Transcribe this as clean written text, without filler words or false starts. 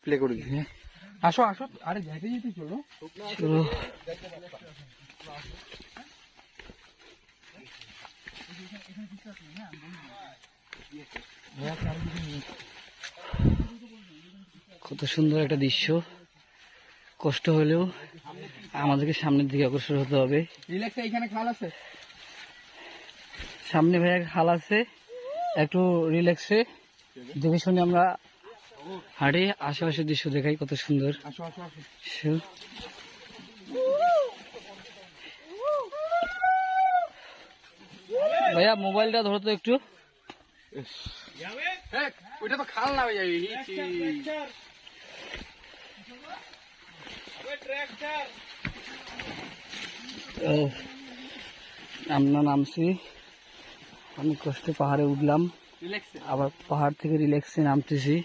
Play করে দিই। আসো আসো, আরে যাইতে যেতে চলো চলো। কত সুন্দর একটা দৃশ্য। কষ্ট হলেও আমাদেরকে সামনের দিকে অগ্রসর হতে হবে। রিল্যাক্সে এখানে খাল আছে, সামনে ভাইয়া খাল আছে, একটু রিল্যাক্সে দেখে শুনে আমরা হাঁটে আশেপাশের দৃশ্য দেখাই। কত সুন্দর। আসো আসো আসো। ভাইয়া মোবাইলটা ধরো তো একটু। ওইটা তো খাল না ভাইয়া, আমরা নামছি, অনেক কষ্টে পাহাড়ে উঠলাম, রিল্যাক্সে আবার পাহাড় থেকে রিল্যাক্সে নামতেছি।